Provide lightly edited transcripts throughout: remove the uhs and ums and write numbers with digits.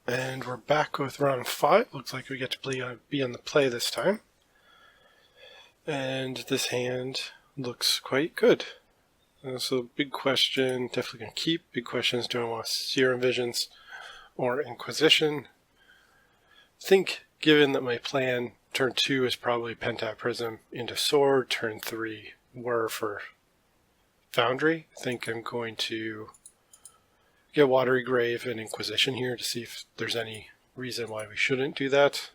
And we're back with round 5. Looks like we get to be on the play this time. And this hand looks quite good. So big question, definitely going to keep. Big question is, do I want Serum Visions or Inquisition? I think given that my plan turn 2 is probably Pentap Prism into Sword, turn 3 were for Foundry, I think I'm going to get Watery Grave and Inquisition here to see if there's any reason why we shouldn't do that.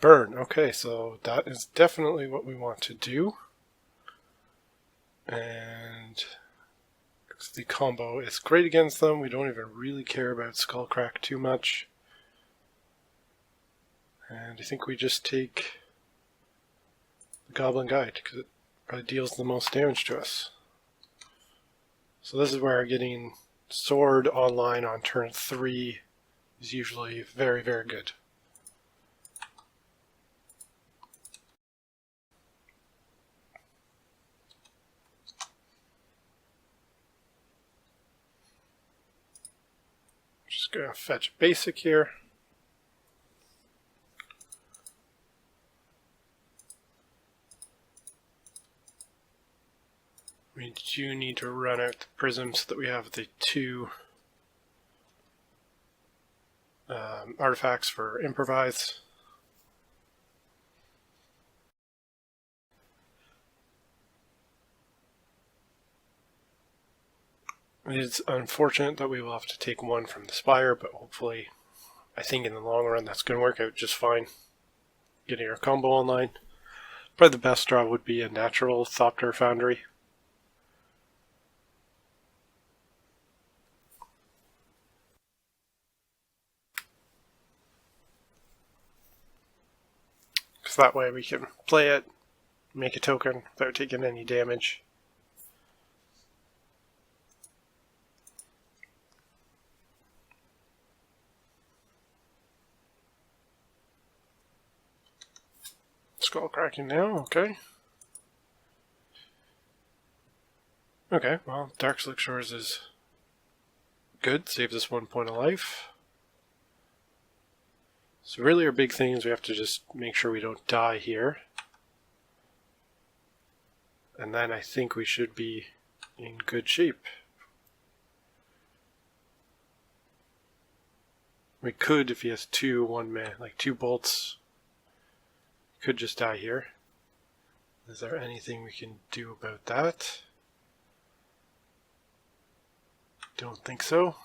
Burn. Okay, so that is definitely what we want to do. And the combo is great against them. We don't even really care about Skullcrack too much. And I think we just take the Goblin Guide because it probably deals the most damage to us. So this is where getting Sword online on turn 3 is usually very, very good. Just going to fetch basic here. We do need to run out the prisms so that we have the 2 artifacts for improvise. It's unfortunate that we will have to take 1 from the Spire, but hopefully, I think in the long run that's going to work out just fine. Getting our combo online. Probably the best draw would be a natural Thopter Foundry. Because that way we can play it, make a token without taking any damage. Skull cracking now, okay. Okay, well, Dark Slick Shores is good, saves us 1 point of life. So really our big thing is we have to just make sure we don't die here. And then I think we should be in good shape. We could, if he has 2 1-man, like 2 bolts, could just die here. Is there anything we can do about that? Don't think so.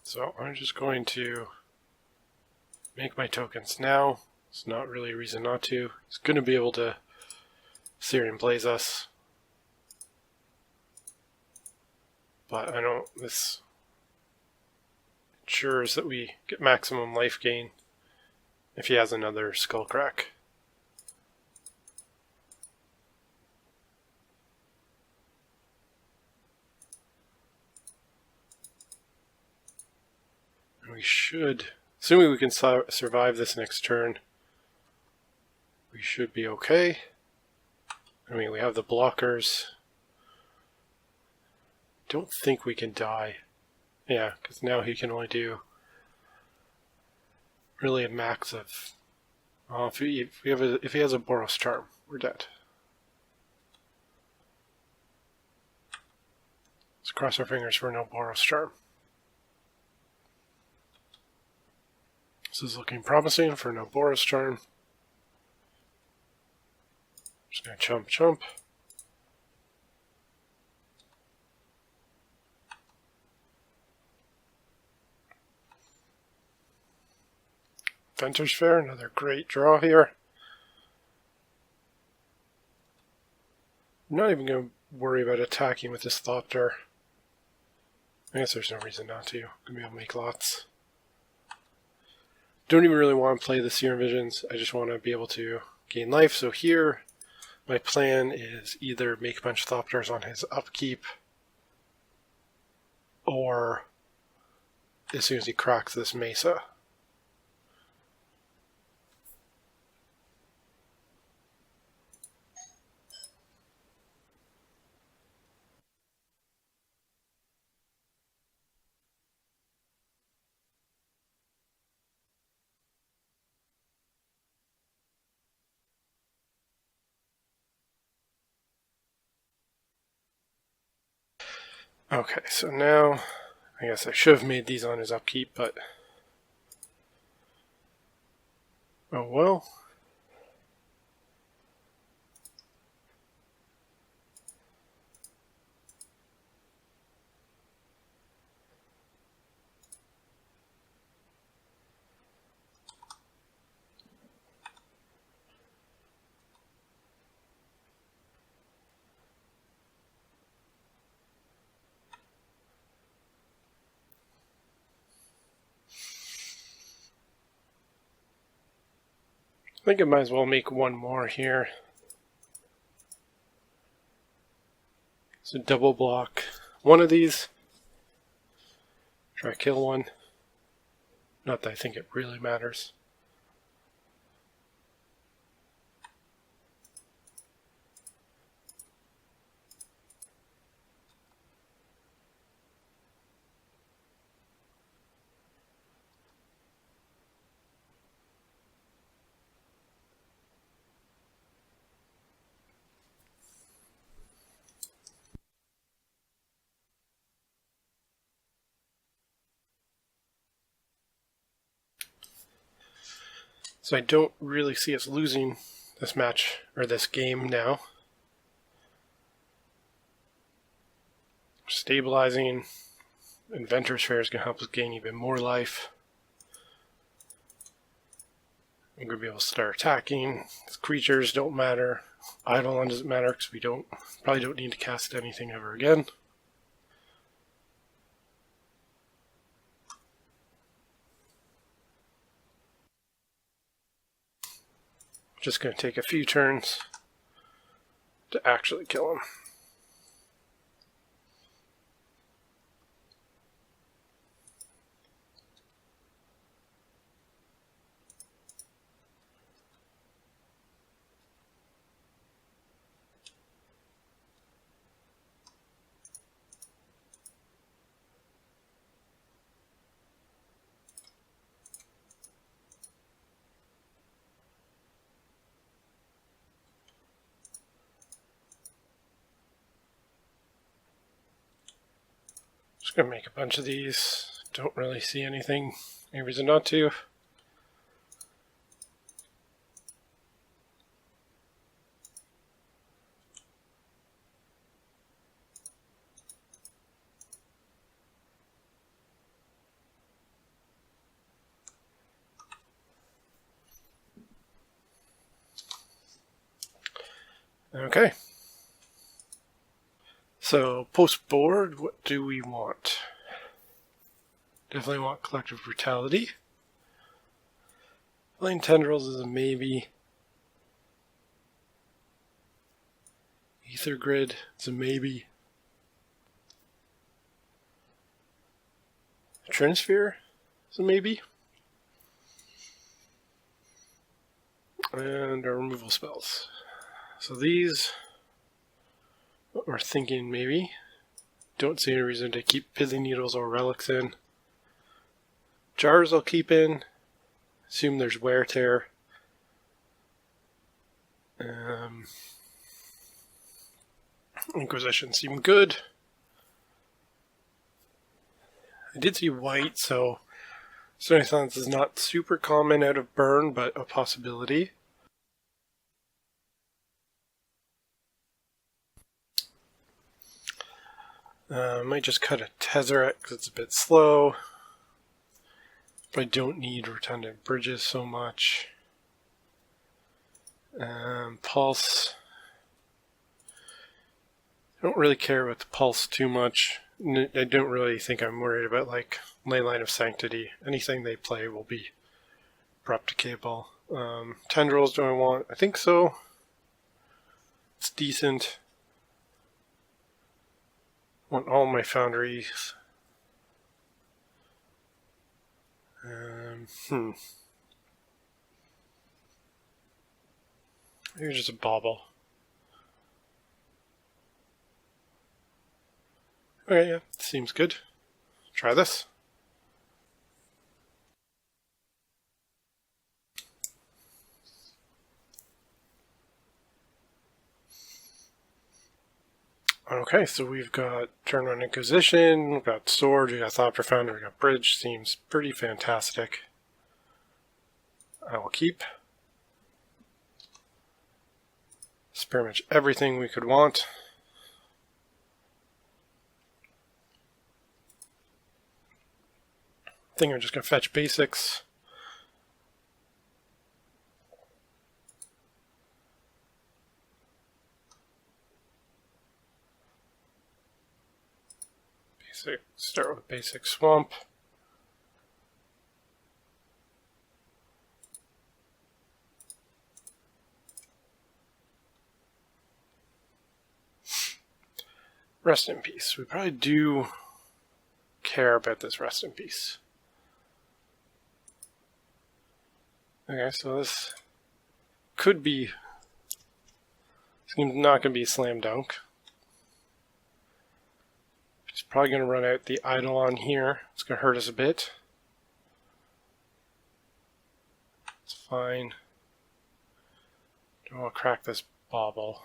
So I'm just going to make my tokens now. It's not really a reason not to. It's going to be able to Syrian Blaze us. But I don't, this ensures that we get maximum life gain if he has another Skullcrack. We should, assuming we can survive this next turn, we should be okay. I mean, we have the blockers. Don't think we can die. Yeah, because now he can only do really a max of. If he has a Boros Charm, we're dead. Let's cross our fingers for no Boros Charm. This is looking promising for no Boros Charm. Just gonna chump chump. Venter's Fair, another great draw here. I'm not even going to worry about attacking with this Thopter. I guess there's no reason not to. I'm going to be able to make lots. don't even really want to play the Serum Visions. I just want to be able to gain life. So here, my plan is either make a bunch of Thopters on his upkeep, or as soon as he cracks this Mesa. Okay, so now I guess I should have made these on his upkeep, but oh well. I think I might as well make one more here. So double block one of these. Try to kill one. Not that I think it really matters. So I don't really see us losing this match, or this game now. Stabilizing Inventor's Fair is going to help us gain even more life. I'm going to be able to start attacking. Creatures don't matter. Eidolon doesn't matter because we probably don't need to cast anything ever again. Just going to take a few turns to actually kill him. Just going to make a bunch of these. Don't really see any reason not to. Okay. So, post-board, what do we want? Definitely want Collective Brutality. Flame Tendrils is a maybe. Ether Grid is a maybe. Trinisphere is a maybe. And our removal spells. So these, what we're thinking maybe. Don't see any reason to keep Pithing Needles or Relics in. Jars I'll keep in. Assume there's Wear Tear. Inquisition seem good. I did see white, so Renaissance is not super common out of burn, but a possibility. Might just cut a Tezzerator because it's a bit slow. But I don't need Rotundant Bridges so much. Pulse. I don't really care about the Pulse too much. I don't really think I'm worried about like Leyline of Sanctity. Anything they play will be replicable. Tendrils, do I want? I think so. It's decent. Want all my foundries. Maybe just a bauble. Okay, yeah, seems good. Try this. Okay, so we've got turn on Inquisition, we've got Sword, we've got Thopter Founder, we've got Bridge. Seems pretty fantastic. I will keep. It's pretty much everything we could want. I think I'm just going to fetch basics. Start with basic swamp. Rest in peace. We probably do care about this rest in peace. Okay, so this could be, seems not going to be a slam dunk. It's probably going to run out the idle on here. It's going to hurt us a bit. It's fine. Don't want to crack this bauble.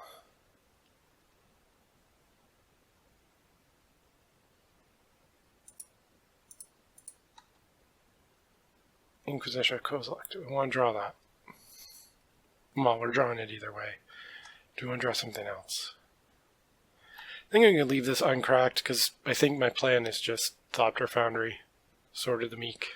Inquisition of Kozilek. Do we want to draw that? Well, we're drawing it either way. Do we want to draw something else? I think I'm going to leave this uncracked because I think my plan is just Thopter Foundry, Sword of the Meek.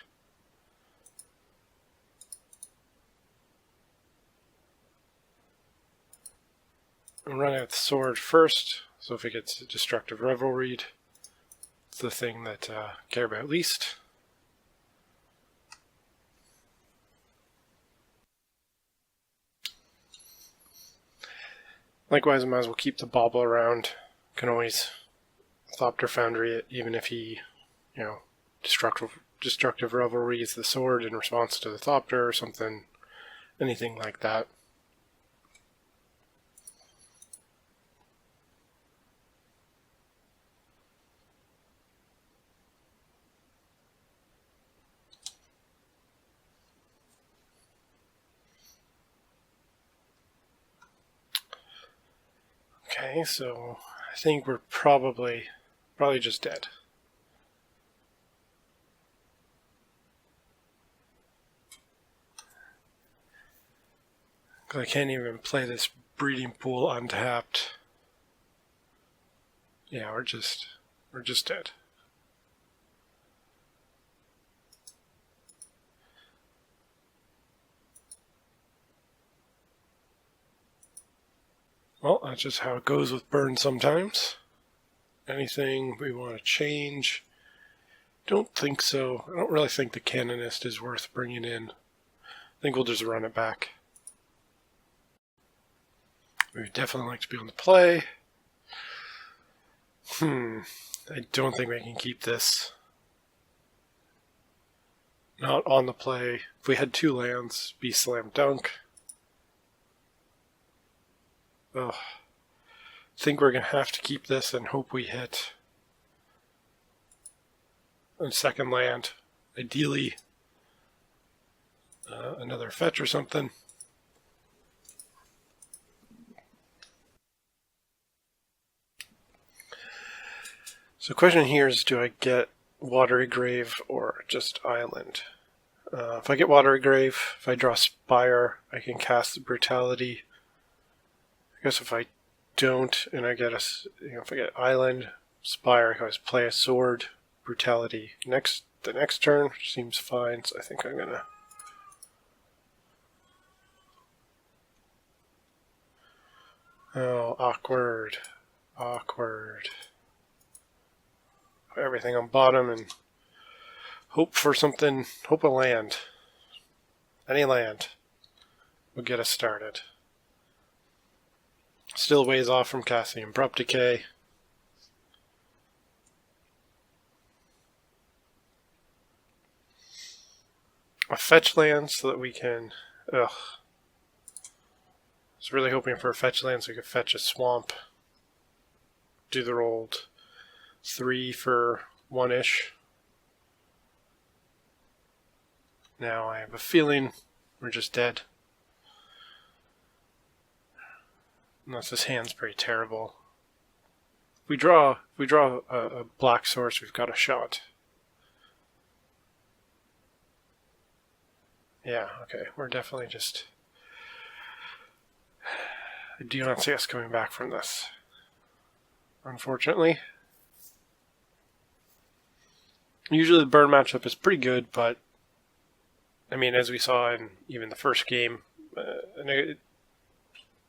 I'll run out the sword first, so if it gets Destructive Revelry, it's the thing that I care about least. Likewise, I might as well keep the bauble around. Can always Thopter Foundry it, even if he, Destructive Revelry is the sword in response to the Thopter or something, anything like that. Okay, so I think we're probably just dead. I can't even play this breeding pool untapped. Yeah, we're just dead. Well, that's just how it goes with burn sometimes. Anything we want to change? Don't think so. I don't really think the Canonist is worth bringing in. I think we'll just run it back. We would definitely like to be on the play. I don't think we can keep this. Not on the play. If we had 2 lands, be slam dunk. Oh, I think we're going to have to keep this and hope we hit a second land. Ideally, another fetch or something. So the question here is, do I get Watery Grave or just Island? If I get Watery Grave, if I draw Spire, I can cast the Brutality. I guess if I don't, and I get if I get Island, Spire, I can always play a Sword, Brutality the next turn, which seems fine. So I think I'm gonna. Oh, awkward. Put everything on bottom and hope for something. Hope a land. Any land would get us started. Still ways off from casting Abrupt Decay. A fetch land so that we can... Ugh. I was really hoping for a fetch land so we could fetch a swamp. Do the old 3 for 1-ish. Now I have a feeling we're just dead. Unless this hand's pretty terrible. If we draw a black source, we've got a shot. Yeah, okay, we're definitely just... I do not see us coming back from this, unfortunately. Usually the burn matchup is pretty good, but I mean, as we saw in even the first game, the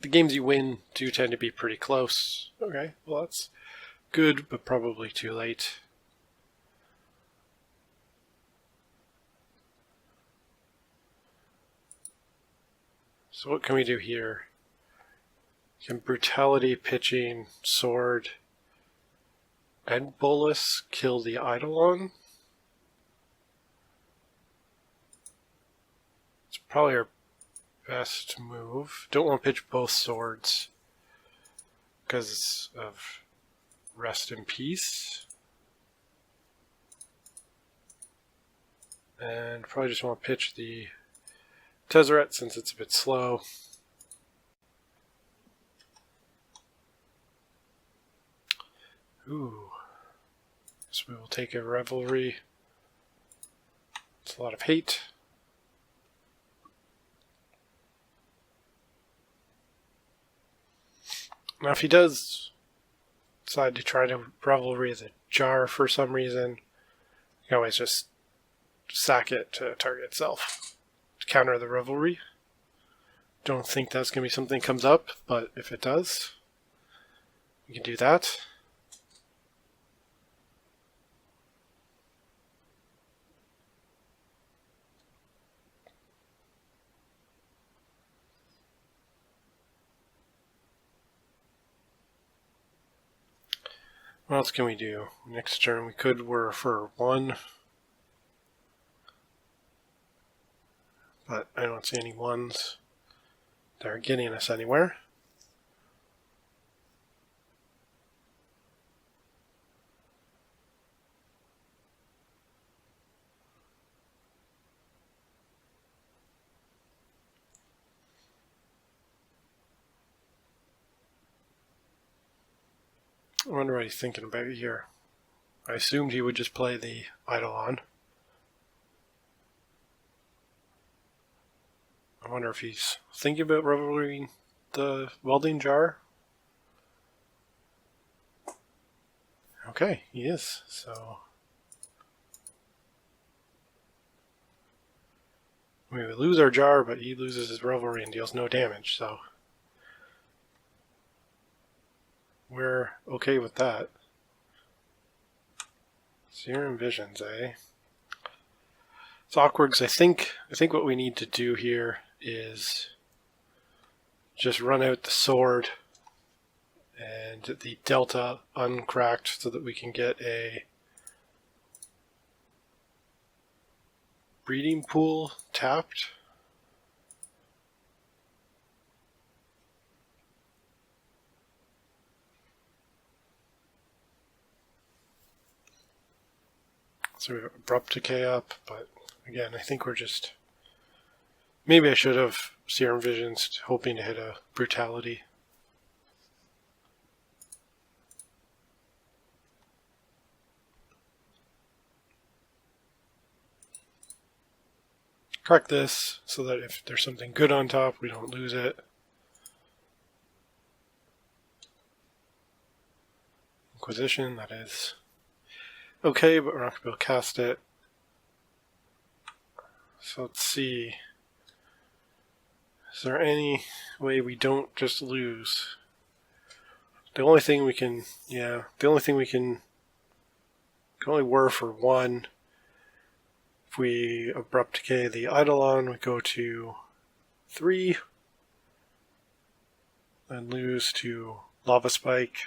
games you win do tend to be pretty close. Okay, well that's good, but probably too late. So what can we do here? Can Brutality, Pitching, Sword, and Bolus kill the Eidolon? It's probably our best move. Don't want to pitch both swords because of Rest in Peace. And probably just want to pitch the Tezzerator since it's a bit slow. Ooh. So we will take a Revelry. It's a lot of hate. Now if he does decide to try to Revelry as a jar for some reason, you can always just sack it to target itself to counter the Revelry. Don't think that's going to be something that comes up, but if it does, we can do that. What else can we do? Next turn we could whir for 1. But I don't see any 1s that are getting us anywhere. I wonder what he's thinking about here. I assumed he would just play the Eidolon. I wonder if he's thinking about Revelry the Welding Jar. Okay, he is, so... we would lose our jar, but he loses his Revelry and deals no damage, so... we're okay with that. Serum Visions, eh? It's awkward because I think what we need to do here is just run out the sword and the Delta uncracked so that we can get a breeding pool tapped. So we have Abrupt Decay up, but again, I think we're just... maybe I should have Serum Visions hoping to hit a Brutality. Crack this so that if there's something good on top, we don't lose it. Inquisition, that is... okay, but we're not going to be able to cast it. So let's see. Is there any way we don't just lose? The only thing we can... can only whir for 1. If we abrupt decay the Eidolon, we go to 3, and lose to Lava Spike.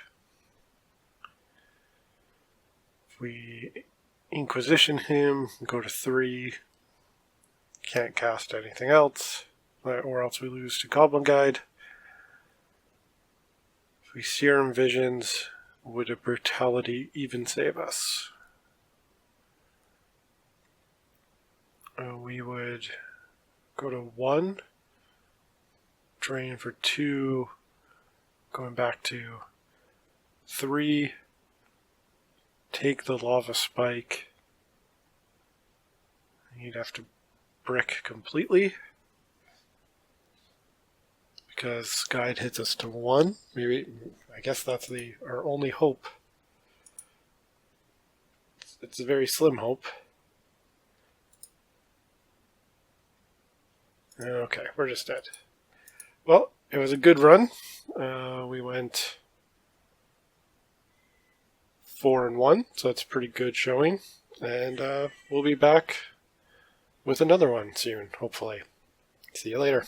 If we Inquisition him, we go to 3, can't cast anything else, or else we lose to Goblin Guide. If we Serum Visions, would a Brutality even save us? We would go to 1, drain for 2, going back to 3, take the Lava Spike. You'd have to brick completely because Guide hits us to 1. Maybe, I guess that's our only hope. It's a very slim hope. Okay, we're just dead. Well, it was a good run. We went 4-1, so that's a pretty good showing. And we'll be back with another one soon, hopefully. See you later.